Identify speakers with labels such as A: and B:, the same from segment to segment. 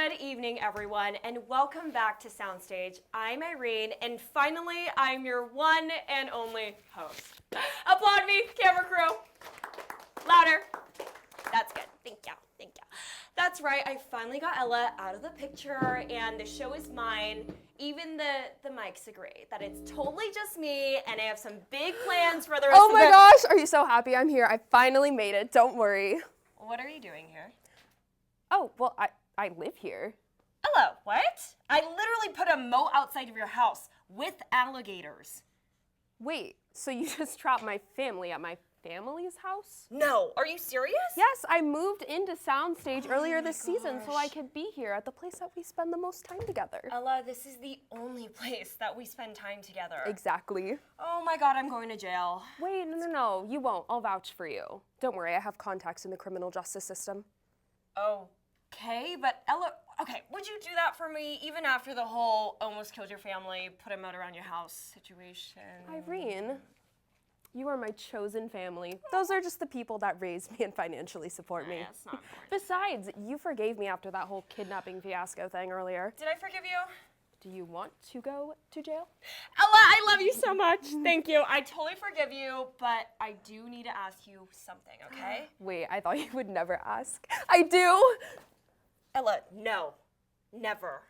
A: Good evening, everyone, and welcome back to Soundstage. I'm Irene, and finally, I'm your one and only host. Applaud me, camera crew. Louder. That's good. Thank you. Thank you. That's right, I finally got Ella out of the picture, and the show is mine. Even the mics agree that it's totally just me, and I have some big plans for the rest of the...
B: Oh my gosh, are you so happy I'm here? I finally made it, don't worry.
A: What are you doing here?
B: Oh, well, I live here.
A: Ella, what? I literally put a moat outside of your house with alligators.
B: Wait, so you just trapped my family at my family's house?
A: No, are you serious?
B: Yes, I moved into Soundstage earlier this season so I could be here at the place that we spend the most time together.
A: Ella, this is the only place that we spend time together.
B: Exactly.
A: Oh my god, I'm going to jail.
B: Wait, no, you won't. I'll vouch for you. Don't worry, I have contacts in the criminal justice system.
A: Okay, but Ella, okay, would you do that for me even after the whole almost killed your family, put a moat around your house situation?
B: Irene, you are my chosen family. Those are just the people that raised me and financially support me.
A: Yeah, it's not important.
B: Besides, you forgave me after that whole kidnapping fiasco thing earlier.
A: Did I forgive you?
B: Do you want to go to jail?
A: Ella, I love you so much. Thank you. I totally forgive you, but I do need to ask you something, okay?
B: Wait, I thought you would never ask. I do!
A: Ella, no. Never.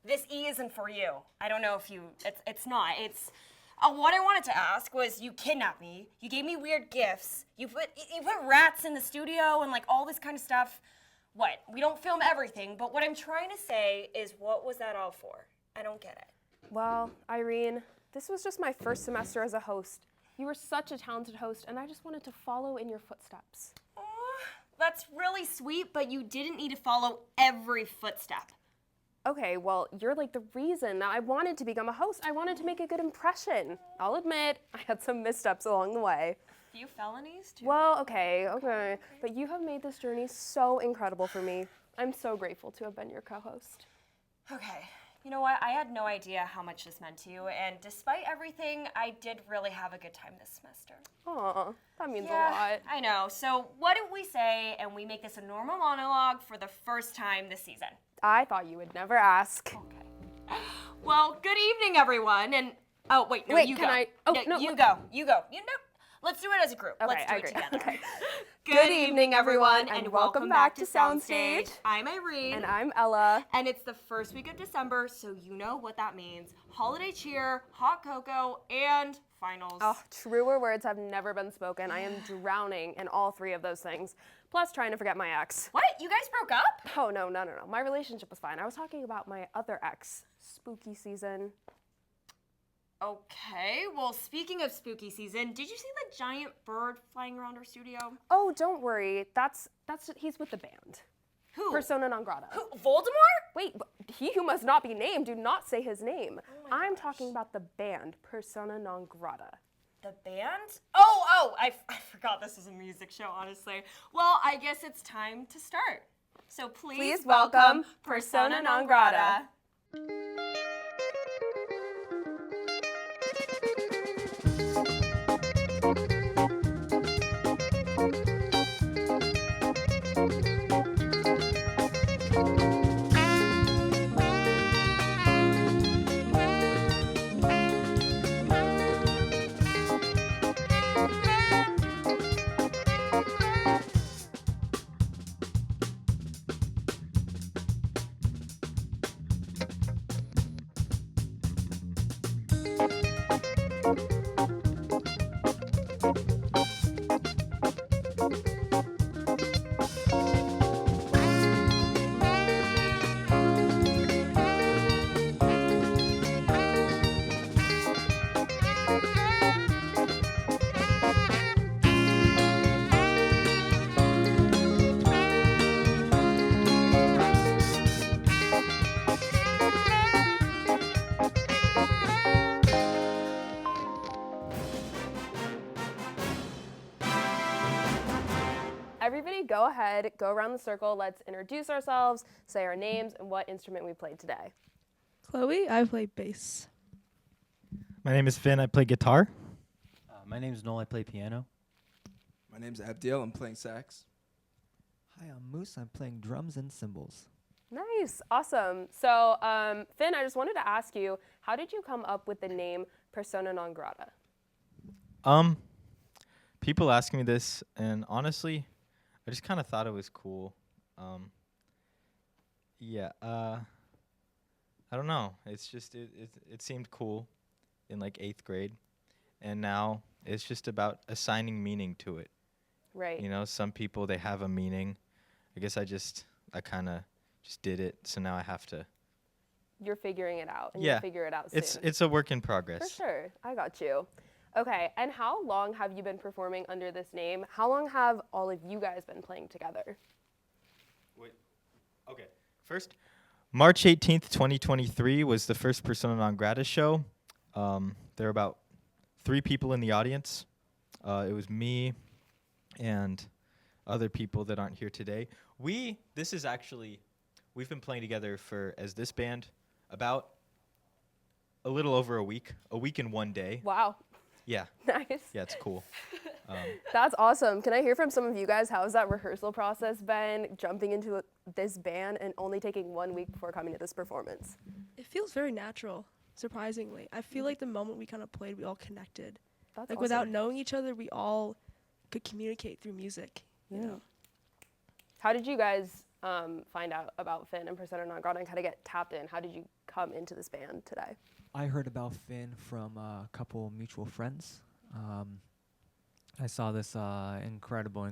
A: This E isn't for you. I don't know if you... It's not. It's... what I wanted to ask was, you kidnapped me, you gave me weird gifts, you put rats in the studio and like all this kind of stuff. What? We don't film everything, but what I'm trying to say is, what was that all for? I don't get it.
B: Well, Irene, this was just my first semester as a host. You were such a talented host, and I just wanted to follow in your footsteps.
A: Aw, that's really sweet, but you didn't need to follow every footstep.
B: Okay, well, you're like the reason that I wanted to become a host. I wanted to make a good impression. I'll admit, I had some missteps along the way.
A: A few felonies, too?
B: Well, okay. But you have made this journey so incredible for me. I'm so grateful to have been your co-host.
A: Okay. You know what? I had no idea how much this meant to you, and despite everything, I did really have a good time this semester.
B: Aw, that means a
A: Yeah,
B: lot.
A: I know. So what did we say, and we make this a normal monologue for the first time this season?
B: I thought you would never ask.
A: Okay. Well, good evening, everyone, and... Oh, wait, no,
B: wait,
A: you
B: can
A: go.
B: I... Oh, no,
A: you go. You know, let's do it as a group.
B: Okay,
A: Let's do
B: I
A: it
B: agree.
A: together.
B: Okay.
A: Good evening, everyone, and welcome back to
B: Soundstage.
A: I'm Irene.
B: And I'm Ella.
A: And it's the first week of December, so you know what that means. Holiday cheer, hot cocoa, and finals.
B: Oh, truer words have never been spoken. I am drowning in all three of those things. Plus trying to forget my ex.
A: What? You guys broke up?
B: Oh, no. My relationship was fine. I was talking about my other ex. Spooky season.
A: Okay, well, speaking of spooky season, did you see the giant bird flying around our studio?
B: Oh, don't worry. He's with the band.
A: Who?
B: Persona Non Grata.
A: Who? Voldemort?
B: Wait, he who must not be named, do not say his name.
A: Oh my
B: I'm
A: gosh.
B: talking about the band, Persona Non Grata.
A: The band? Oh, I forgot this was a music show, honestly. Well, I guess it's time to start. So please welcome Persona Non Grata.
B: Everybody go ahead, go around the circle, let's introduce ourselves, say our names, and what instrument we played today.
C: Chloe, I play bass.
D: My name is Finn, I play guitar.
E: My name's Noel, I play piano.
F: My name's Abdiel, I'm playing sax.
G: Hi, I'm Moose, I'm playing drums and cymbals.
B: Nice, awesome. So, Finn, I just wanted to ask you, how did you come up with the name Persona Non Grata?
D: Um, People ask me this, and honestly, I just kind of thought it was cool. Um, yeah, I don't know. It's just it seemed cool in like 8th grade, and now it's just about assigning meaning to it.
B: Right.
D: You know, some people they have a meaning. I guess I kind of just did it, so now I have to.
B: You're figuring it out, and
D: Yeah,
B: you'll figure it out soon.
D: it's a work in
B: For
D: progress.
B: sure, I got you. Okay, and how long have you been performing under this name? How long have all of you guys been playing together?
D: Wait. Okay. First, March 18th, 2023 was the first Persona Non Grata show. There were about 3 people in the audience. It was me and other people that aren't here today. We've been playing together as this band about a little over a week and 1 day.
B: Wow,
D: Yeah,
B: nice.
D: yeah, it's cool.
B: That's awesome. Can I hear from some of you guys? How's that rehearsal process been, jumping into this band and only taking 1 week before coming to this performance?
C: It feels very natural, surprisingly. I feel like the moment we kind of played, we all connected.
B: That's
C: Like
B: awesome.
C: without knowing each other, we all could communicate through music, you know.
B: How did you guys find out about Finn and Persona Non Grata and kind of get tapped in? How did you come into this band today?
F: I heard about Finn from a couple mutual friends. I saw this incredible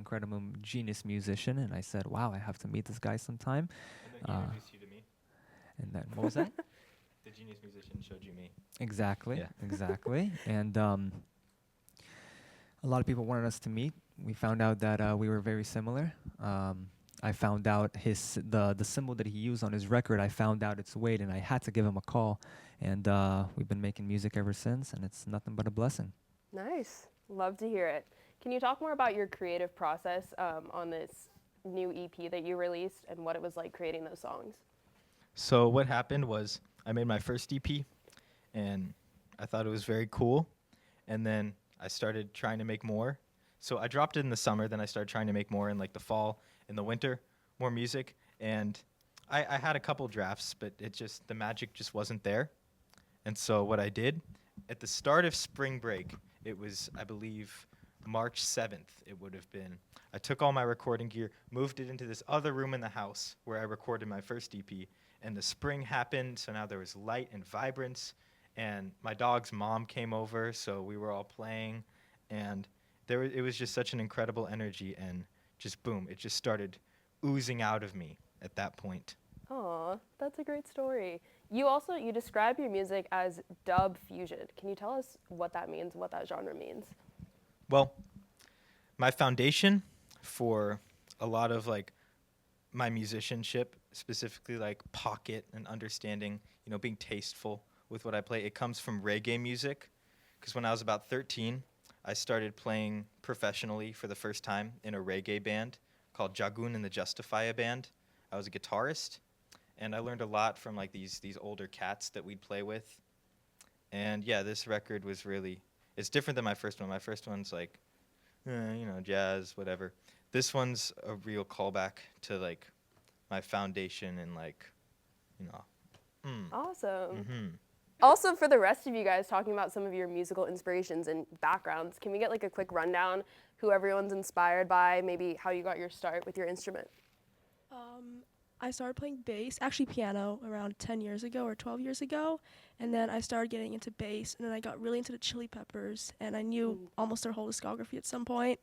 F: genius musician, and I said, wow, I have to meet this guy sometime.
D: And then he introduced you to me.
F: And then, what was that?
D: The genius musician showed you me.
F: Exactly,
D: Yeah.
F: exactly. And a lot of people wanted us to meet. We found out that we were very similar. I found out the symbol that he used on his record, I found out its weight, and I had to give him a call. And we've been making music ever since, and it's nothing but a blessing.
B: Nice. Love to hear it. Can you talk more about your creative process on this new EP that you released and what it was like creating those songs?
D: So what happened was I made my first EP, and I thought it was very cool. And then I started trying to make more. So I dropped it in the summer, then I started trying to make more in like the fall, in the winter, more music. And I had a couple drafts, but the magic just wasn't there. And so what I did, at the start of spring break, it was, I believe, March 7th, it would have been. I took all my recording gear, moved it into this other room in the house where I recorded my first EP, and the spring happened, so now there was light and vibrance, and my dog's mom came over, so we were all playing, and it was just such an incredible energy, and just boom, it just started oozing out of me at that point.
B: Aw, that's a great story. You describe your music as dub fusion. Can you tell us what that means, what that genre means?
D: Well, my foundation for a lot of like my musicianship, specifically like pocket and understanding, being tasteful with what I play, it comes from reggae music. Because when I was about 13, I started playing professionally for the first time in a reggae band called Jagun and the Justifier Band. I was a guitarist, and I learned a lot from like these older cats that we'd play with. And yeah, this record was it's different than my first one. My first one's like, jazz, whatever. This one's a real callback to like my foundation and like,
B: Awesome.
D: Mhm.
B: Also, for the rest of you guys, talking about some of your musical inspirations and backgrounds, can we get like a quick rundown who everyone's inspired by, maybe how you got your start with your instrument?
C: I started playing bass, actually piano, around 10 years ago or 12 years ago. And then I started getting into bass, and then I got really into the Chili Peppers, and I knew almost their whole discography at some point.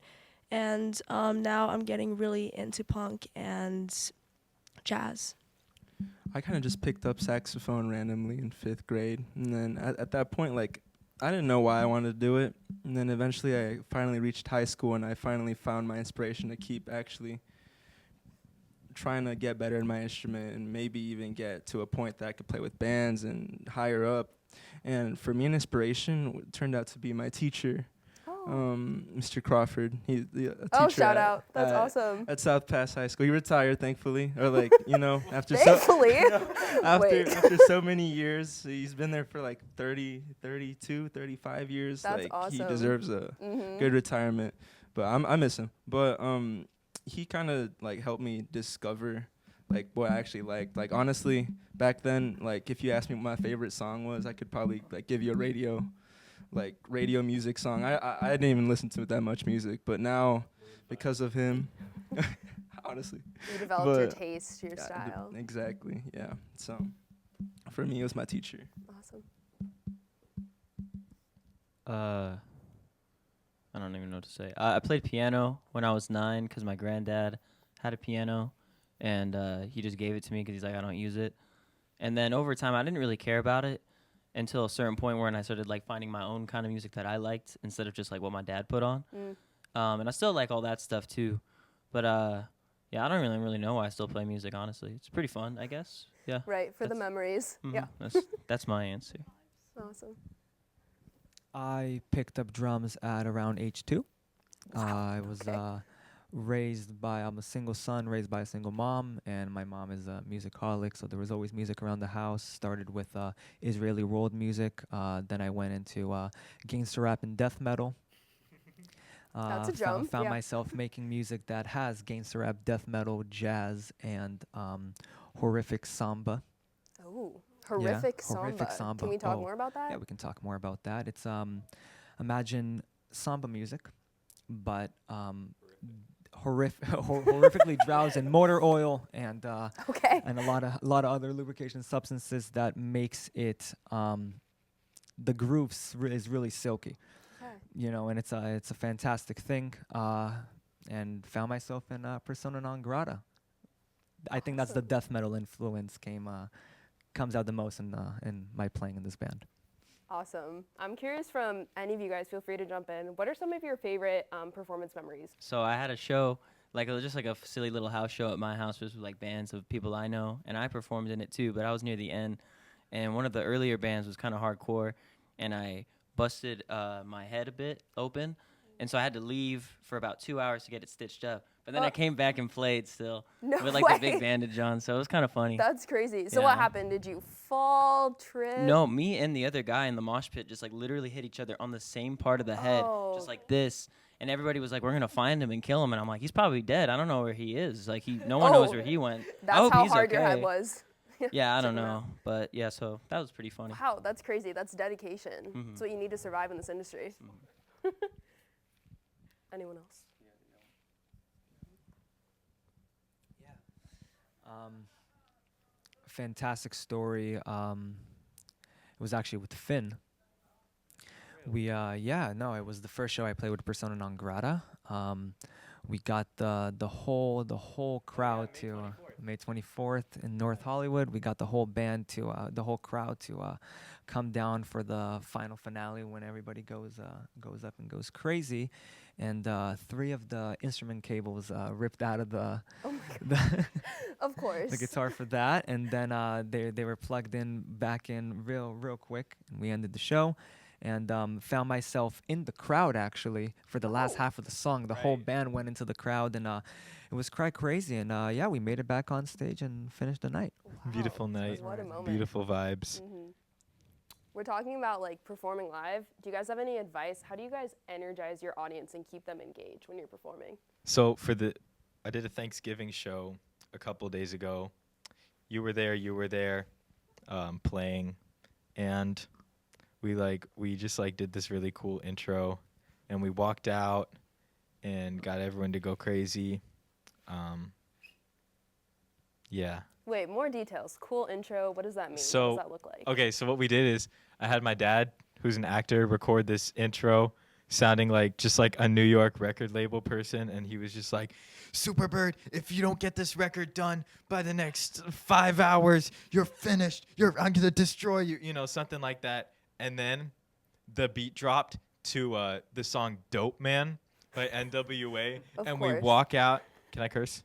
C: And now I'm getting really into punk and jazz.
G: I kind of just picked up saxophone randomly in 5th grade. And then at that point, like, I didn't know why I wanted to do it. And then eventually I finally reached high school, and I finally found my inspiration to keep actually trying to get better in my instrument and maybe even get to a point that I could play with bands and higher up. And for me, an inspiration turned out to be my teacher, Mr. Crawford. He's a teacher.
B: Oh, shout out. That's awesome.
G: At South Pass High School. He retired, thankfully. Or like, after
B: Thankfully.
G: after so many years. He's been there for like 30, 32, 35 years.
B: That's
G: like
B: awesome.
G: he deserves a good retirement. But I miss him. But he kind of like helped me discover like what I actually liked. Like honestly, back then, like if you asked me what my favorite song was, I could probably like give you a radio music song. I didn't even listen to that much music, but now because of him, honestly,
B: You developed your
G: but
B: taste, your style.
G: exactly, yeah. So for me, it was my teacher.
B: Awesome.
E: I don't even know what to say. I played piano when I was 9 because my granddad had a piano, and he just gave it to me because he's like, I don't use it. And then over time, I didn't really care about it until a certain point where I started like finding my own kind of music that I liked instead of just like what my dad put on. And I still like all that stuff too, but yeah, I don't really know why I still play music. Honestly, it's pretty fun, I guess. Yeah.
B: Right, for the memories. Yeah.
E: That's my answer.
B: Awesome.
F: I picked up drums at around age 2. I was I'm a single son raised by a single mom, and my mom is a musicaholic, so there was always music around the house. Started with Israeli world music, then I went into gangster rap and death metal.
B: That's a jump,
F: Found
B: yeah.
F: myself making music that has gangster rap, death metal, jazz, and horrific samba.
B: Oh, horrific
F: horrific samba.
B: Can we talk
F: Oh,
B: more about that?
F: Yeah, we can talk more about that. It's imagine samba music, but horrifically drowsed in motor oil and
B: Okay.
F: and a lot of other lubrication substances that makes it the grooves is really silky.
B: Okay.
F: You know, and it's a fantastic thing. And found myself in Persona Non Grata. I think that's the
B: Awesome.
F: death metal influence comes out the most in my playing in this band.
B: Awesome. I'm curious from any of you guys, feel free to jump in. What are some of your favorite performance memories?
E: So I had a show, like it was just like a silly little house show at my house, just with like bands of people I know, and I performed in it too. But I was near the end, and one of the earlier bands was kind of hardcore, and I busted my head a bit open, and so I had to leave for about 2 hours to get it stitched up. But then I came back and played still
B: No
E: with like
B: way.
E: the big bandage on, so it was kind of funny.
B: That's crazy. So what
E: Yeah.
B: happened? Did you fall, trip?
E: No, me and the other guy in the mosh pit just like literally hit each other on the same part of the head,
B: Oh.
E: just like this. And everybody was like, "We're gonna find him and kill him." And I'm like, "He's probably dead. I don't know where he is. Like no one knows
B: Oh.
E: where he went. I
B: That's
E: hope
B: how
E: he's
B: hard
E: okay."
B: your head was.
E: Yeah, I don't
B: Checking it
E: know,
B: out.
E: but yeah, so that was pretty funny.
B: Wow, that's crazy. That's dedication.
E: Mhm.
B: That's what you need to survive in this industry. Anyone else?
F: Fantastic story. It was actually with Finn. It was the first show I played with Persona Non Grata. We got the whole crowd to May 24th in North Hollywood. We got the whole band to the whole crowd to come down for the final finale when everybody goes up and goes crazy, and 3 of the instrument cables ripped out of the
B: Oh my God. Of course.
F: the guitar for that, and then they were plugged in back in real quick, and we ended the show. And found myself in the crowd actually for the last half of the song. The whole band went into the crowd, and it was quite crazy. And we made it back on stage and finished the night.
B: Wow.
D: Beautiful night.
B: What a moment.
D: Beautiful vibes.
B: We're talking about like performing live. Do you guys have any advice? How do you guys energize your audience and keep them engaged when you're performing?
D: So I did a Thanksgiving show a couple days ago. You were there, playing, and we just did this really cool intro, and we walked out and got everyone to go crazy. Yeah.
B: Wait, more details. Cool intro. What does that mean?
D: So,
B: what does that look like?
D: Okay, so what we did is I had my dad, who's an actor, record this intro sounding just like a New York record label person, and he was just like, "Superbird, if you don't get this record done by the next 5 hours, you're finished. I'm gonna destroy you," something like that. And then the beat dropped to the song "Dope Man" by NWA,
B: Of
D: and
B: course.
D: we walk out. Can I curse?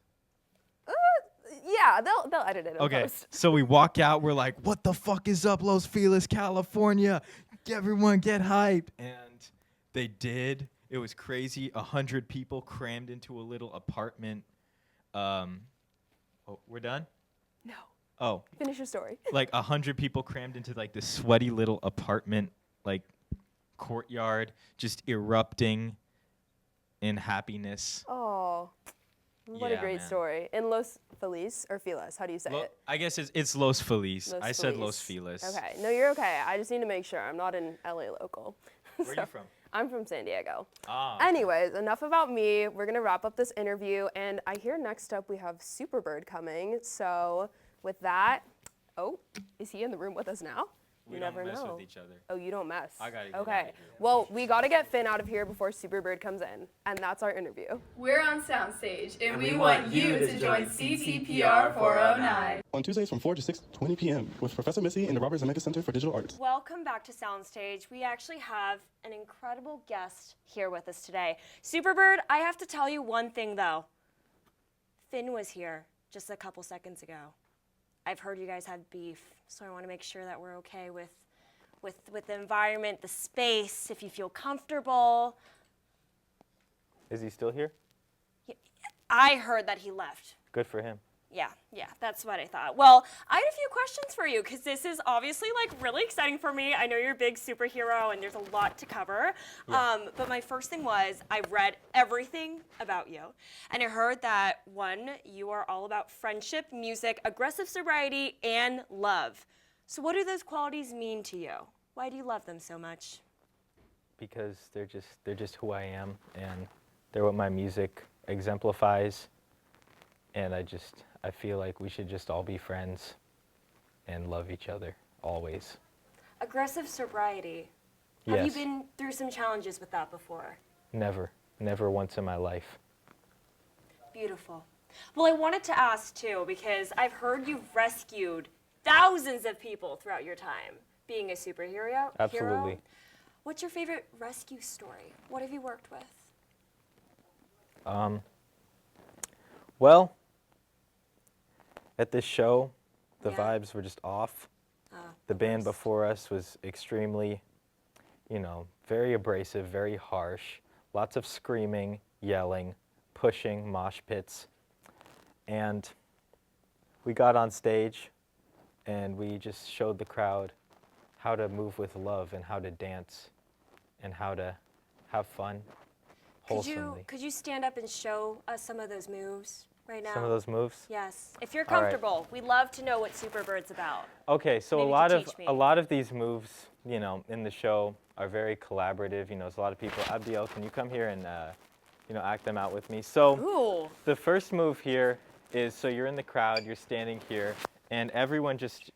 B: Yeah, they'll edit it in
D: Okay,
B: post.
D: so we walk out. We're like, "What the fuck is up, Los Feliz, California? Everyone get hype!" And they did. It was crazy. 100 people crammed into a little apartment. Oh, we're done?
B: No.
D: Oh,
B: Finish your story.
D: 100 people crammed into this sweaty little apartment, courtyard, just erupting in happiness.
B: Oh. What a
D: Yeah,
B: great
D: man.
B: story. In Los Feliz or Feliz, how do you say it?
D: I guess it's Los Feliz.
B: Los
D: I said Los
B: Feliz.
D: Feliz.
B: Okay, no, you're okay. I just need to make sure. I'm not an LA local.
D: Where are you from?
B: I'm from San Diego.
D: Ah. Okay.
B: Anyways, enough about me. We're gonna wrap up this interview, and I hear next up we have Superbird coming. So with that, oh, is he in the room with us now?
D: We
B: You
D: don't
B: never
D: mess
B: know.
D: with each other.
B: Oh, you don't mess.
D: I gotta get
B: okay.
D: out of here.
B: Well, we gotta get Finn out of here before Superbird comes in, and that's our interview.
H: We're on Soundstage, and we want you to join CTPR 409.
I: On Tuesdays from 4 to 6:20 p.m. with Professor Missy in the Robert Zemeckis Center for Digital Arts.
A: Welcome back to Soundstage. We actually have an incredible guest here with us today. Superbird, I have to tell you one thing though. Finn was here just a couple seconds ago. I've heard you guys had beef, so I want to make sure that we're okay with the environment, the space, if you feel comfortable.
J: Is he still here?
A: I heard that he left.
J: Good for him.
A: Yeah, that's what I thought. Well, I had a few questions for you because this is obviously like really exciting for me. I know you're a big superhero and there's a lot to cover.
J: Yeah.
A: But my first thing was I've read everything about you, and I heard that one, you are all about friendship, music, aggressive sobriety, and love. So what do those qualities mean to you? Why do you love them so much?
J: Because they're just who I am, and they're what my music exemplifies. And I feel like we should just all be friends and love each other always.
A: Aggressive sobriety.
J: Yes.
A: Have you been through some challenges with that before?
J: Never once in my life.
A: Beautiful. Well, I wanted to ask too, because I've heard you've rescued thousands of people throughout your time being a superhero.
J: Absolutely.
A: Hero. What's your favorite rescue story? What have you worked with?
J: Well, at this show, the
A: Yeah.
J: vibes were just off. The band before us was extremely, very abrasive, very harsh. Lots of screaming, yelling, pushing, mosh pits. And we got on stage and we just showed the crowd how to move with love and how to dance and how to have fun wholesomely.
A: Could you stand up and show us some of those moves right now?
J: Some of those moves?
A: Yes. If you're
J: All right.
A: comfortable, we'd love to know what Superbird's about.
J: Okay, so
A: Maybe
J: a
A: you
J: lot
A: could
J: of
A: teach me.
J: a lot of these moves, in the show are very collaborative. There's a lot of people. Abdiel, can you come here and act them out with me? So
A: Ooh.
J: the first move here is, so you're in the crowd, you're standing here, and everyone just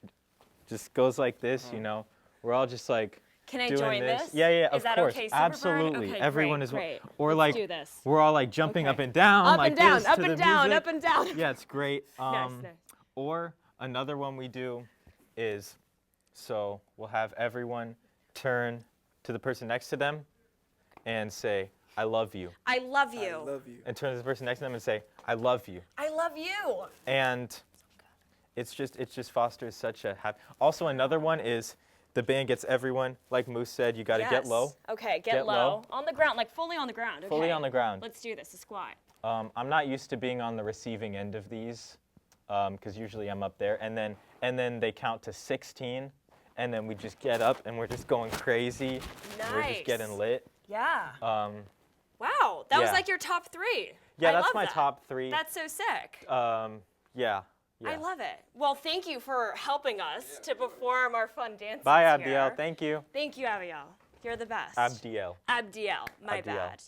J: goes like this. We're all just like
A: Can I
J: doing
A: join
J: this.
A: this?
J: Yeah,
A: Is
J: of
A: that
J: course,
A: okay, Superbird?
J: absolutely.
A: Okay,
J: Everyone
A: great,
J: is,
A: great.
J: or
A: Let's
J: like
A: do this.
J: we're all like jumping
A: Okay.
J: up and down,
A: Up
J: like
A: and down,
J: this
A: up
J: to
A: and
J: the
A: down,
J: music.
A: up and down.
J: Yeah, it's great.
A: Nice.
J: Or another one we do is, so we'll have everyone turn to the person next to them and say, I love you.
A: I love you.
J: And turn to the person next to them and say, I love you.
A: I love you.
J: And it just fosters such a happy. Also, another one is the band gets everyone, like Moose said, you got to get low.
A: Okay, get
J: Get
A: low.
J: low.
A: On the ground, like fully on the ground.
J: Fully
A: okay.
J: on the ground.
A: Let's do this, a squat.
J: I'm not used to being on the receiving end of these, because usually I'm up there. And then they count to 16, and then we just get up and we're just going crazy. We're just getting lit.
A: Yeah.
J: Um,
A: Wow, that was
J: yeah.
A: like your top three.
J: yeah,
A: I
J: that's
A: love
J: my
A: that.
J: top three.
A: That's so sick.
J: Yeah.
A: I love it. Well, thank you for helping us to perform our fun dances
J: Bye,
A: here.
J: Abdiel. Thank you.
A: Thank you, Abiel. You're the best.
J: Abdiel.
A: Abdiel, my
J: Abdiel.
A: bad.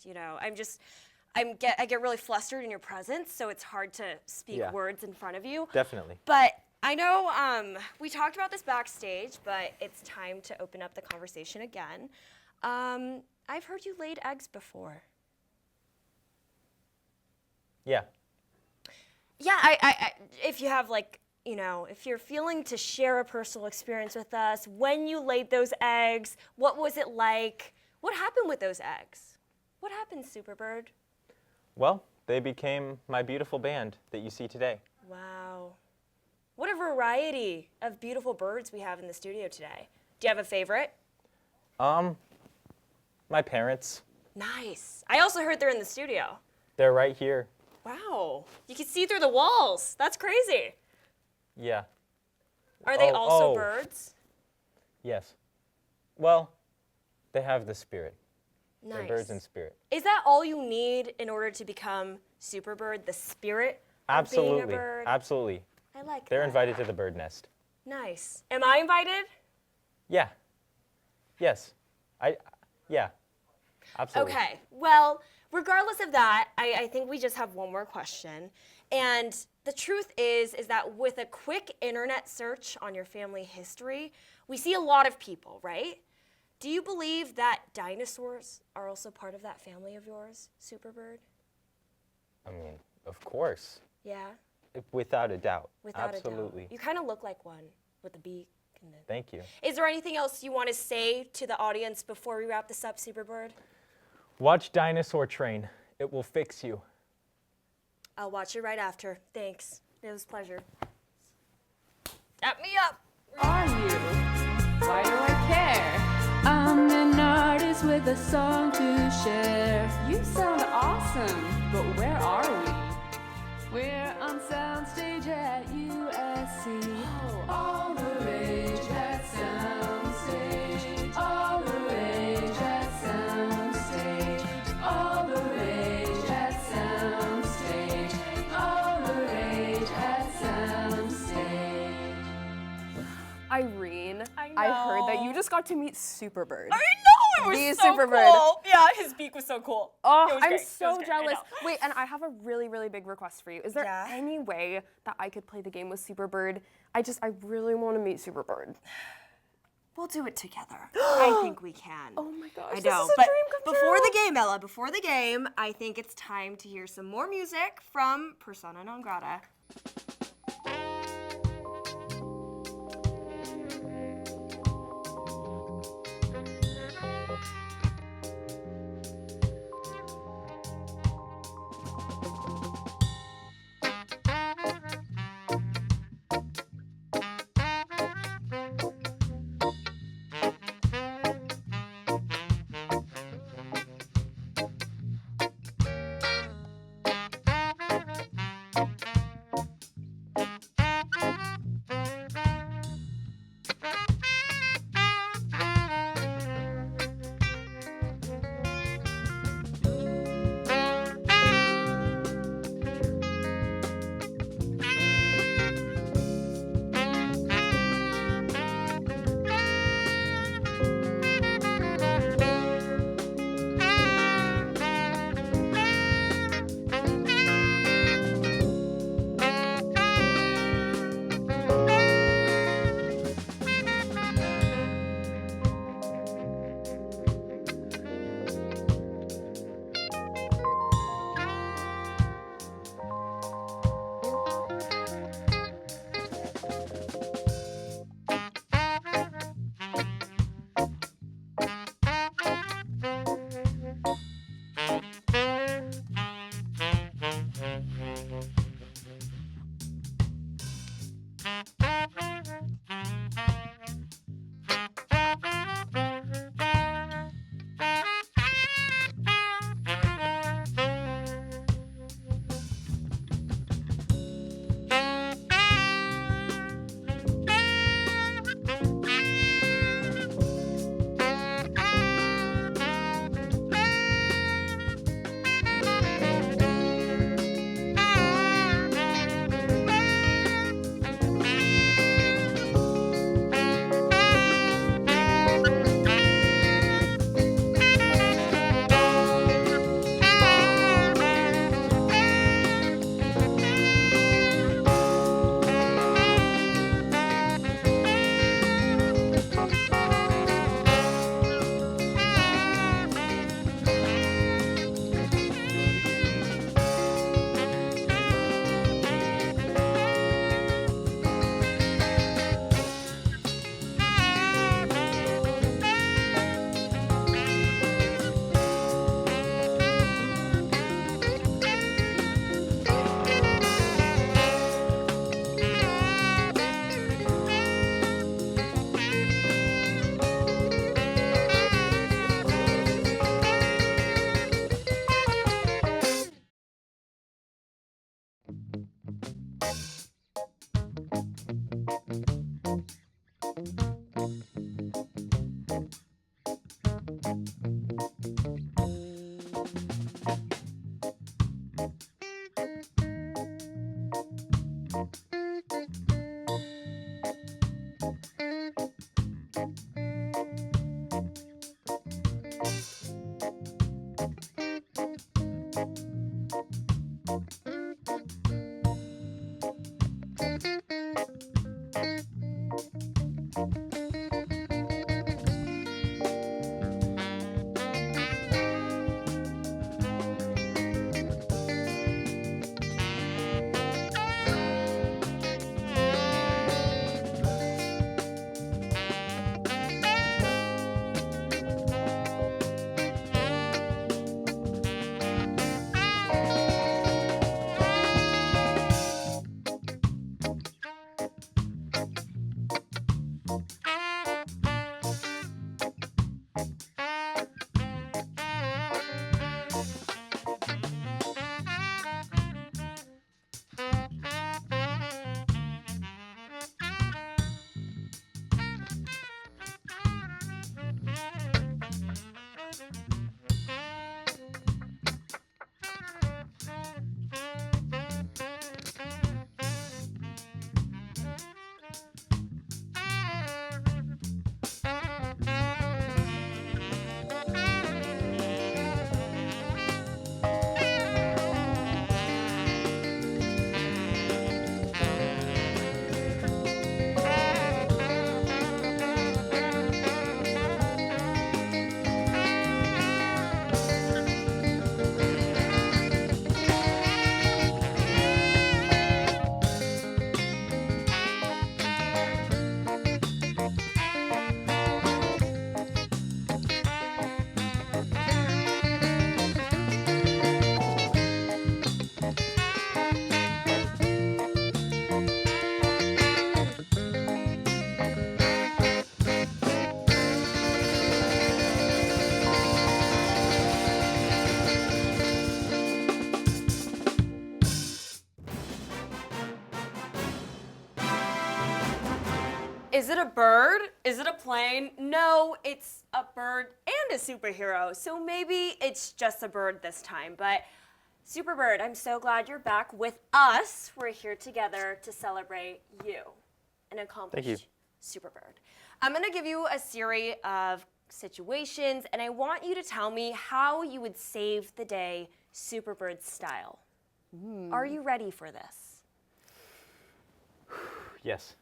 A: I get really flustered in your presence, so it's hard to speak
J: Yeah.
A: words in front of you.
J: Definitely.
A: But I know we talked about this backstage, but it's time to open up the conversation again. I've heard you laid eggs before.
J: Yeah.
A: Yeah, I if you have if you're feeling to share a personal experience with us, when you laid those eggs, what was it like? What happened with those eggs? What happened, Superbird?
J: Well, they became my beautiful band that you see today.
A: Wow. What a variety of beautiful birds we have in the studio today. Do you have a favorite?
J: My parents.
A: Nice. I also heard they're in the studio.
J: They're right here.
A: Wow. You can see through the walls. That's crazy.
J: Yeah.
A: Are they
J: Oh,
A: also
J: oh.
A: birds?
J: Yes. Well, they have the spirit.
A: Nice.
J: They're birds in spirit.
A: Is that all you need in order to become Superbird, the spirit of being a bird?
J: Absolutely.
A: I like
J: They're
A: that.
J: invited to the bird nest.
A: Nice. Am I invited?
J: Yeah. Yes. Yeah. Absolutely.
A: Okay. Well, regardless of that, I think we just have one more question. And the truth is that with a quick internet search on your family history, we see a lot of people, right? Do you believe that dinosaurs are also part of that family of yours, Superbird?
J: I mean, of course.
A: Yeah?
J: Without a doubt.
A: Without
J: Absolutely.
A: a doubt. You kind of look like one with the beak. And the...
J: Thank you.
A: Is there anything else you want to say to the audience before we wrap this up, Superbird?
J: Watch Dinosaur Train. It will fix you.
A: I'll watch it right after. Thanks. It was a pleasure. Tap me up.
H: Are you? Why do I care? I'm an artist with a song to share. You sound awesome, but where are we? We're on Soundstage at USC. All the rage at Soundstage. All the rage at Soundstage. All the rage at Soundstage. All the rage at Soundstage.
B: Irene,
A: I
B: heard that
A: know.
B: you just got to meet Superbird.
A: I know, it was
B: The
A: so
B: Superbird.
A: cool. Yeah, his beak was so cool.
B: Oh,
A: It was
B: I'm
A: great. It was
B: so
A: great. I
B: jealous.
A: know.
B: Wait, and I have a really, really big request for you. Is there
A: Yeah?
B: any way that I could play the game with Superbird? I really want to meet Superbird.
A: We'll do it together. I think we can.
B: Oh my gosh,
A: I
B: this
A: know.
B: is a
A: But
B: dream come
A: before
B: true.
A: the game, Ella, before the game, I think it's time to hear some more music from Persona Non Grata. Is it a bird? Is it a plane? No, it's a bird and a superhero. So maybe it's just a bird this time. But Superbird, I'm so glad you're back with us. We're here together to celebrate you, an accomplished Superbird. I'm going to give you a series of situations, and I want you to tell me how you would save the day Superbird style. Are you ready for this?
J: Yes.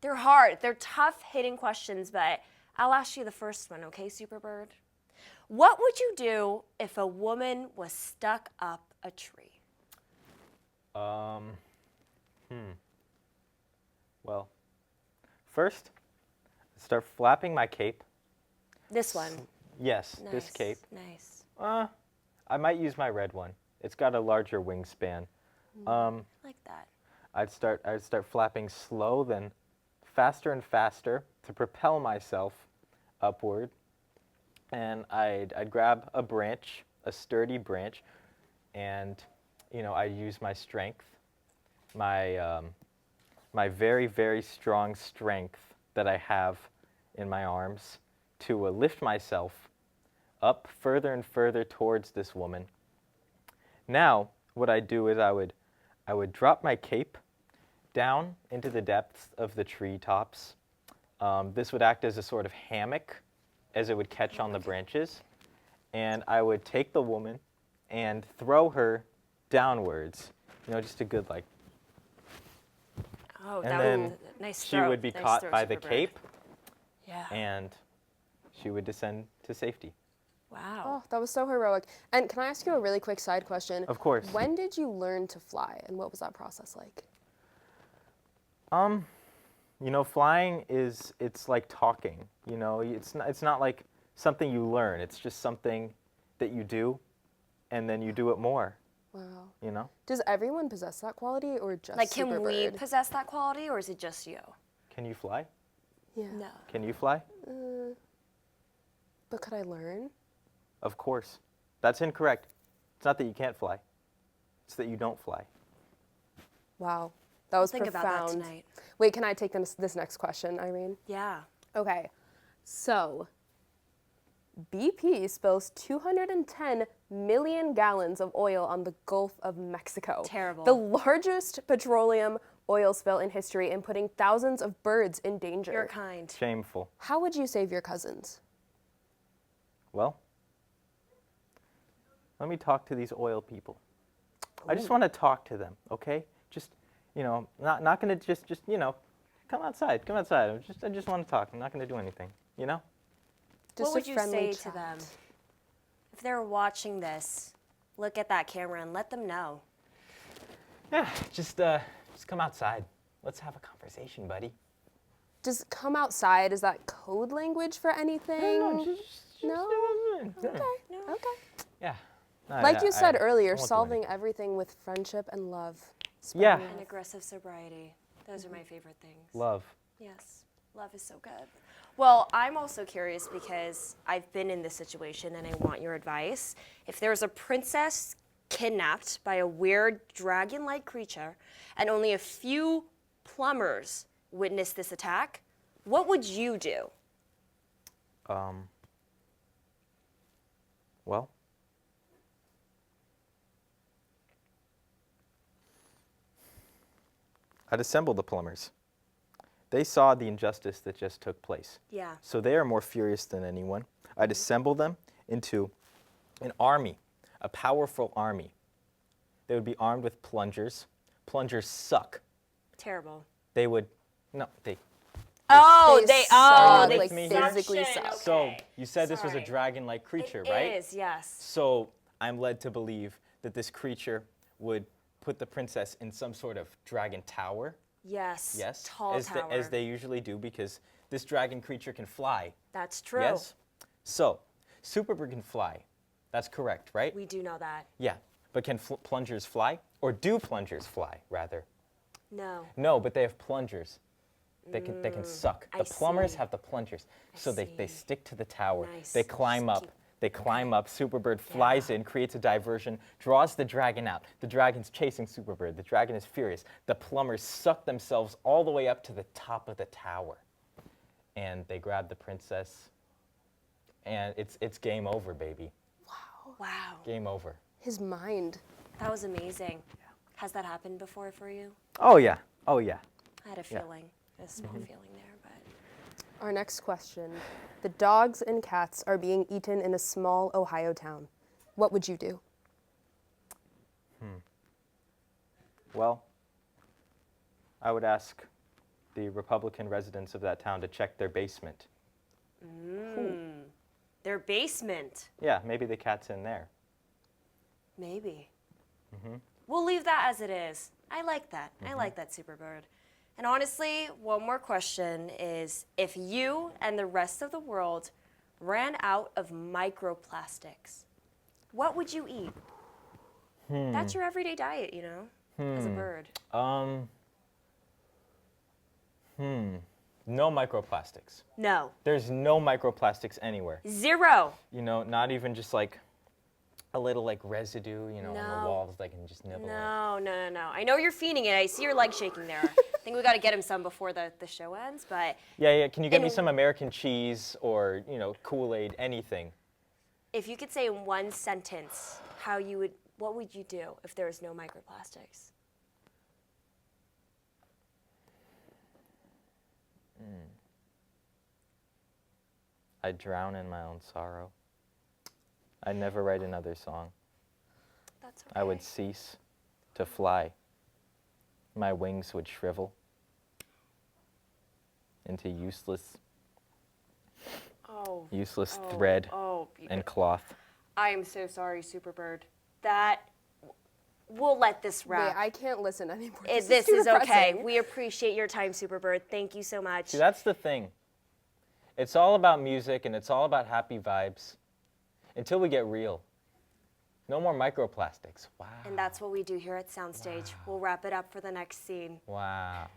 A: They're hard. They're tough hitting questions, but I'll ask you the first one, okay, Superbird? What would you do if a woman was stuck up a tree?
J: Well, first, start flapping my cape.
A: This one.
J: Yes,
A: Nice.
J: this cape.
A: Nice.
J: I might use my red one. It's got a larger wingspan.
A: I like that.
J: I'd start flapping slow, then faster and faster to propel myself upward. And I'd grab a branch, a sturdy branch, and I'd use my strength, my very, very strong strength that I have in my arms to lift myself up further and further towards this woman. Now, what I'd do is I would drop my cape down into the depths of the treetops. This would act as a sort of hammock as it would catch on the branches. And I would take the woman and throw her downwards. Just a good
A: Oh,
J: and
A: that
J: then
A: was a nice
J: she
A: throw.
J: would be
A: Nice
J: caught
A: throw,
J: by the
A: Superbird.
J: cape
A: Yeah.
J: and she would descend to safety.
A: Wow.
B: Oh, that was so heroic. And can I ask you a really quick side question?
J: Of course.
B: When did you learn to fly, and what was that process like?
J: Flying it's like talking. It's not like something you learn. It's just something that you do, and then you do it more.
B: Wow. Does everyone possess that quality, or just
A: Like, can we
B: Superbird?
A: possess that quality, or is it just you?
J: Can you fly?
B: Yeah.
A: No.
J: Can you fly?
B: But could I learn?
J: Of course. That's incorrect. It's not that you can't fly. It's that you don't fly.
B: Wow. That was
A: Think
B: profound.
A: about that tonight.
B: Wait, can I take this next question, Irene?
A: Yeah.
B: Okay. So, BP spills 210 million gallons of oil on the Gulf of Mexico.
A: Terrible.
B: The largest petroleum oil spill in history, and putting thousands of birds in danger.
A: You're kind.
J: Shameful.
B: How would you save your cousins?
J: Well, let me talk to these oil people. I just want to talk to them, okay? Just, not going to just Come outside. Come outside. I just want to talk. I'm not going to do anything. You know?
B: Just
A: What would
B: a
A: you
B: friendly
A: say to
B: chat.
A: them if they're watching this? Look at that camera and let them know.
J: Yeah. Just come outside. Let's have a conversation, buddy.
B: Does come outside, is that code language for anything? No? Okay.
J: Yeah. No,
B: Like you said
J: I
B: earlier,
J: won't do
B: solving
J: anything.
B: everything with friendship and love.
J: Yeah.
B: Spreading
A: And
B: love.
A: aggressive sobriety. Those are my favorite things.
J: Love.
A: Yes, love is so good. Well, I'm also curious because I've been in this situation and I want your advice. If there's a princess kidnapped by a weird dragon-like creature and only a few plumbers witness this attack, what would you do?
J: Well, I'd assemble the plumbers. They saw the injustice that just took place.
A: Yeah.
J: So they are more furious than anyone. I'd assemble them into an army, a powerful army. They would be armed with plungers. Plungers suck.
A: Terrible.
J: They would, no, they.
A: Oh,
B: They
J: suck,
A: they
J: like,
B: physically
A: suction,
B: suck.
J: So
A: okay.
J: you said this was a
A: Sorry.
J: dragon-like creature,
A: It
J: right?
A: is, yes.
J: So I'm led to believe that this creature would put the princess in some sort of dragon tower.
A: Yes.
J: Yes,
A: Tall
J: as,
A: tower.
J: as they usually do, because this dragon creature can fly.
A: That's true.
J: Yes? So, Superbird can fly. That's correct, right?
A: We do know that.
J: Yeah, but can plungers fly? Or do plungers fly, rather?
A: No.
J: No, but they have plungers. They can suck.
A: I
J: The plumbers
A: see.
J: have the plungers. So they
A: see.
J: stick to the tower.
A: Nice.
J: They climb
A: Just
J: up.
A: keep-
J: They climb up. Superbird flies in, creates a diversion, draws the dragon out. The dragon's chasing Superbird. The dragon is furious. The plumbers suck themselves all the way up to the top of the tower. And they grab the princess. And it's game over, baby.
A: Wow.
J: Game over.
B: His mind.
A: That was amazing. Has that happened before for you?
J: Oh, yeah. Oh, yeah.
A: I had a
J: Yeah.
A: feeling, a small feeling there, but
B: Our next question. The dogs and cats are being eaten in a small Ohio town. What would you do?
J: Well, I would ask the Republican residents of that town to check their basement.
A: their basement,
J: Yeah, maybe the cat's in there.
A: maybe. We'll leave that as it is. I like that. I like that, Superbird. And honestly, one more question is, if you and the rest of the world ran out of microplastics, what would you eat? That's your everyday diet, you know, as a bird.
J: No microplastics.
A: No.
J: There's no microplastics anywhere.
A: Zero.
J: You know, not even just like a little like residue, you know, on the
A: No.
J: walls they can just nibble at.
A: No. I know you're feeding it. I see your leg shaking there. I think we got to get him some before the show ends, but
J: Yeah, can you get me
A: In-
J: some American cheese or, you know, Kool-Aid, anything?
A: if you could say in one sentence what would you do if there was no microplastics?
J: I'd drown in my own sorrow. I'd never write another song.
A: That's okay.
J: I would cease to fly. My wings would shrivel into useless thread and cloth.
A: I am so sorry, Superbird. We'll let this
B: Wait,
A: wrap.
B: I can't listen anymore.
A: This
B: too
A: is okay.
B: depressing.
A: We appreciate your time, Superbird. Thank you so much.
J: See, that's the thing. It's all about music and it's all about happy vibes until we get real. No more microplastics. Wow.
A: And that's what we do here at Soundstage. We'll wrap it up for the next scene.
J: Wow.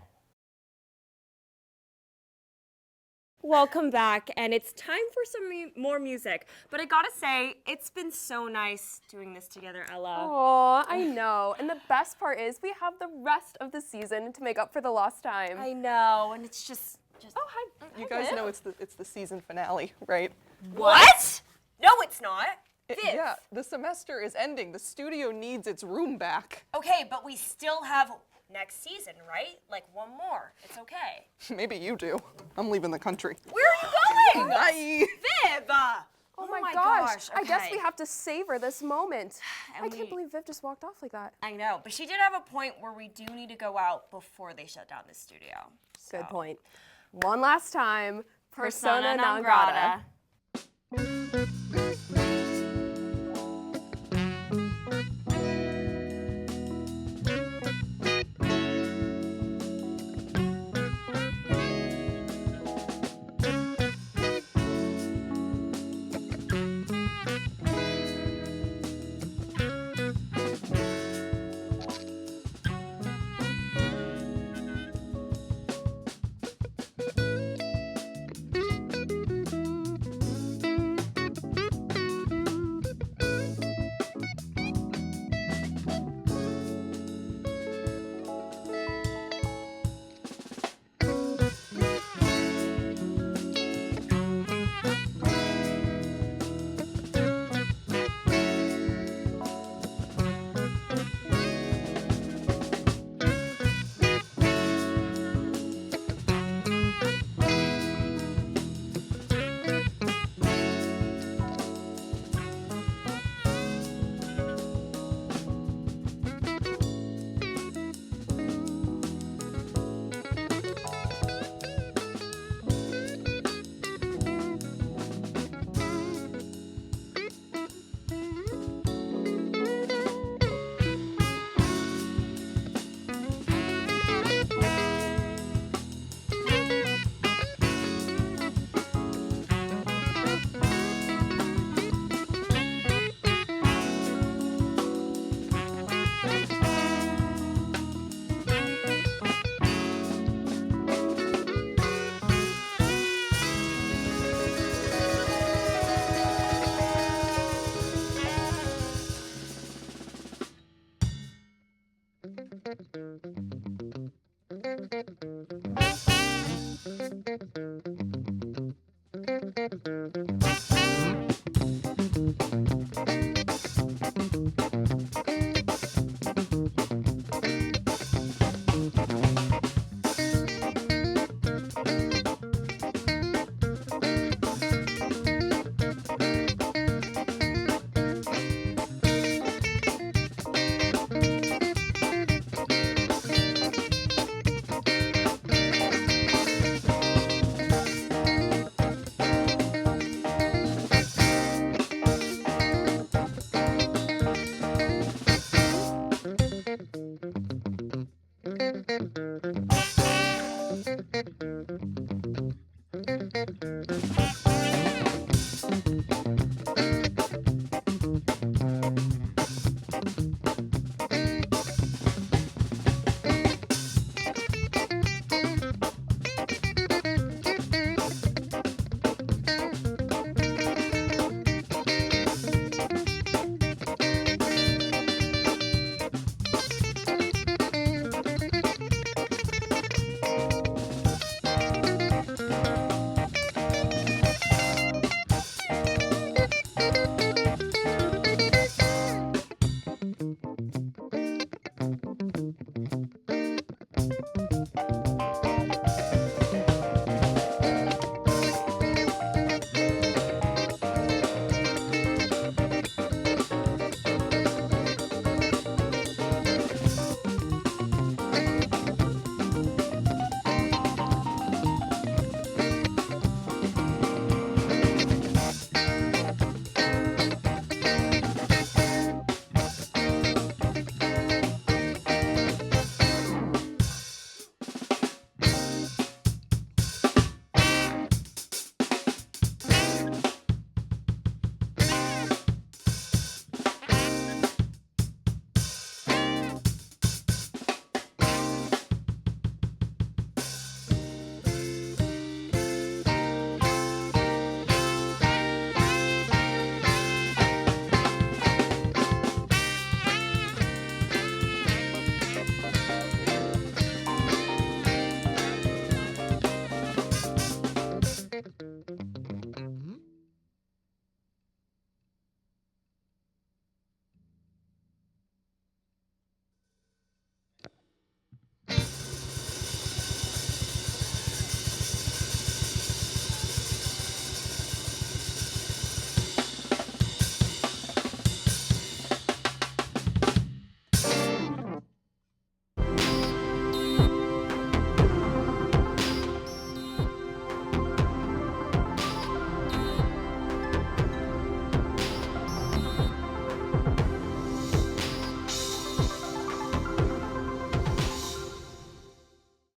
A: Welcome back, and it's time for some more music. But I gotta say, it's been so nice doing this together, Ella.
B: Aw, I know. And the best part is we have the rest of the season to make up for the lost time.
A: I know, and it's just.
K: Oh, hi. You guys know it's the season finale, right?
A: What? No, it's not. Viv.
K: Yeah, the semester is ending. The studio needs its room back.
A: Okay, but we still have next season, right? Like one more. It's okay.
K: Maybe you do. I'm leaving the country.
A: Where are you going?
K: Bye.
A: Viv!
B: Oh
A: my
B: my gosh.
A: gosh,
B: I guess
A: okay.
B: we have to savor this moment.
A: And
B: I can't believe Viv just walked off like that.
A: I know, but she did have a point where we do need to go out before they shut down the studio.
B: Good
A: So.
B: point. One last time.
A: Persona Non Grata.